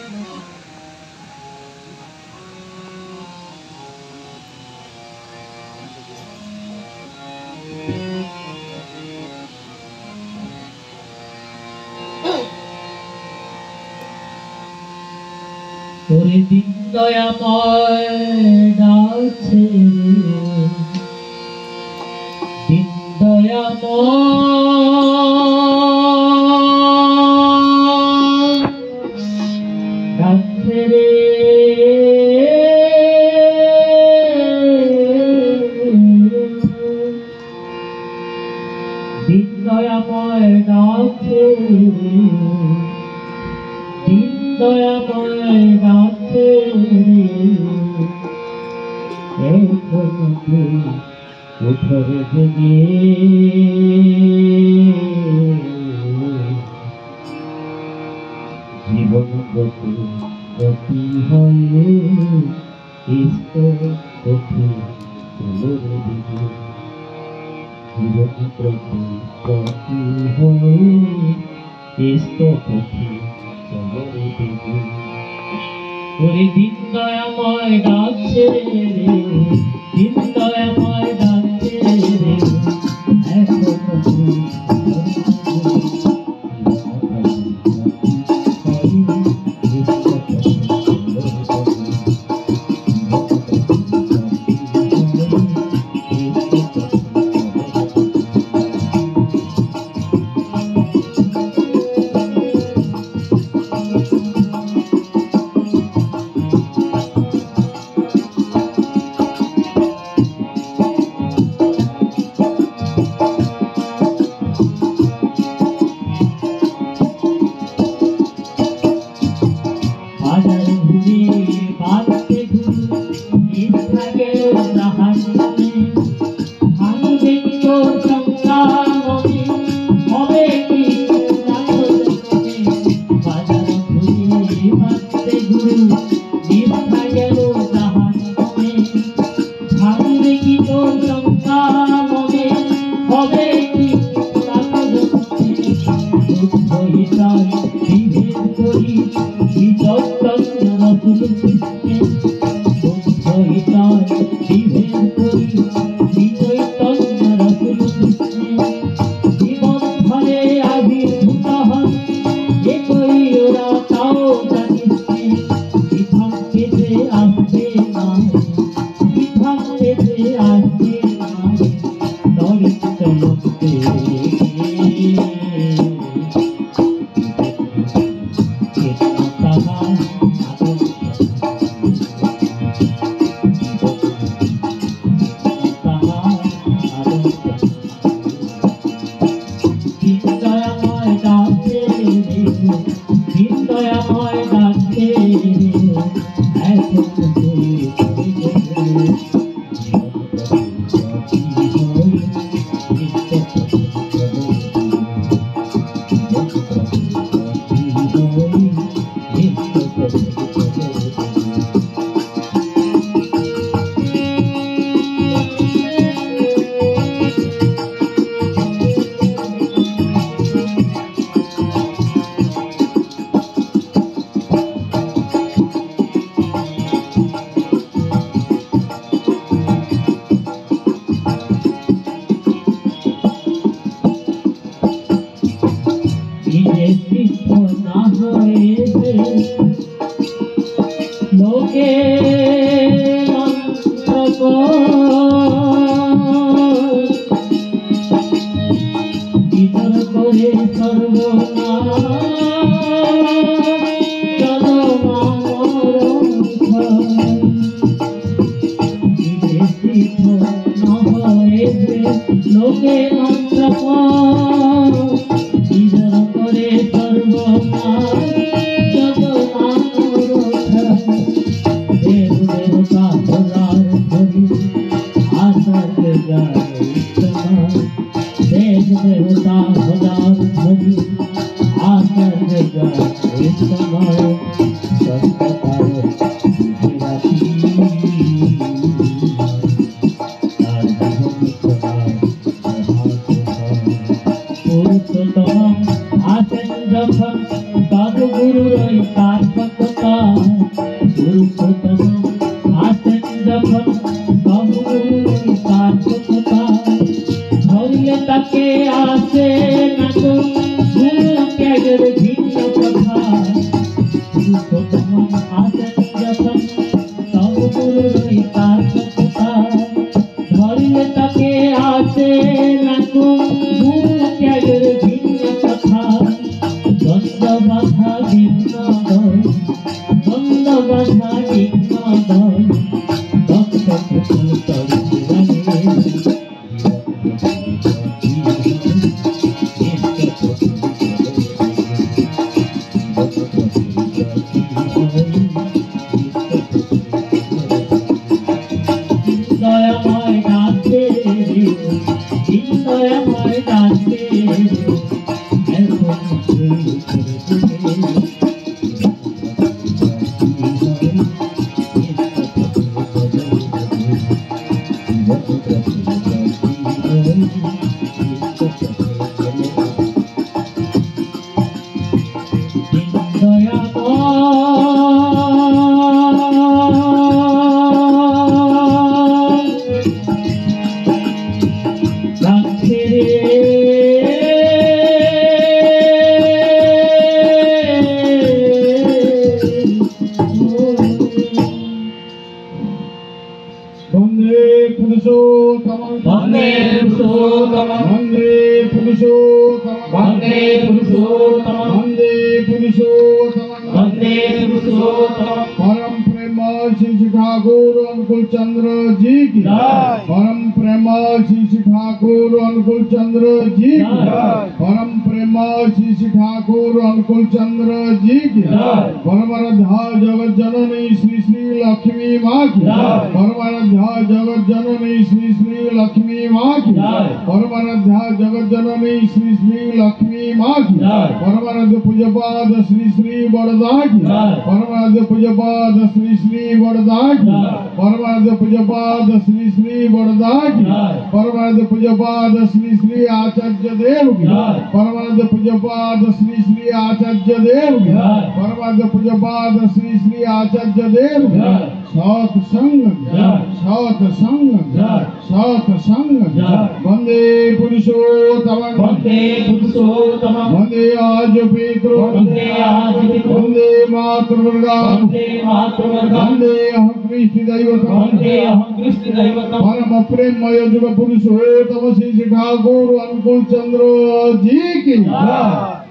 ওরে দিন দয়াময় ডাকছে, দিন দয়াময় ডাকছে রে, দিন দয়াময় ডাকছে, দিন দয়াময় ডাকছে রে, উঠরে জেগে জীবন গতি গতি হয়ে ইষ্ট পথে চলোর দিকে, জীবন প্রতি গতি হয়ে ইষ্ট পথে চলোর দিকে। ওরে দিন দয়াময় ডাকছে রে, দিন দয়াময় ডাকছে রে, যখন সাধু গুরুর তার দয়াময় ডাকে দয়াময় ডাকে वंदे पुरुषोत्तमं वंदे पुरुषोत्तमं वंदे पुरुषोत्तमं वंदे पुरुषोत्तमं वंदे पुरुषोत्तमं वंदे पुरुषोत्तमं परम प्रेम श्री ठाकुर अनुकूल चंद्र जी की जय। परम प्रेम श्री ठाकुर अनुकूल चंद्र जी की जय। परम प्रेम श्री ठाकुर अनुकूल चंद्र जी की जय। परमाराध्या जगत जननी श्री श्री लक्ष्मी माँ की जय। परमाराध्या जगत जननी श्री श्री लक्ष्मी माँ की जय। परमाराध्या जगत जननी श्री श्री लक्ष्मी माँ की जय। परमाराध्य पूज्यपाद श्री श्री वरदा की जय। परमाराध्य पूज्यपाद श्री श्री वरदा की जय। परमाराध्य पूज्यपाद श्री श्री वरदा की जय। परमाराध्य पूज्यपाद श्री श्री आचार्य देव की जय। परमाराध्य पूज्यपाद श्री श्री आचार्य देव की जय। परमाराध्य पूज्यपाद श्री श्री आचार्य देव की जय। सत्संग जय। सत्संग जय। सत्संग जय। वंदे पुरुषोत्तमं वंदे पुरुषोत्तमं वंदे आज पितृ वंदे आदि पितृ वंदे मातृवर्गा वंदे मातृवर्गं वंदे अहं कृष्ण दैवतम वंदे अहं कृष्ण दैवतं परम प्रेममय जुग पुरुषोत्तम श्री ठाकुर अनुकूल चंद्र जी की जय।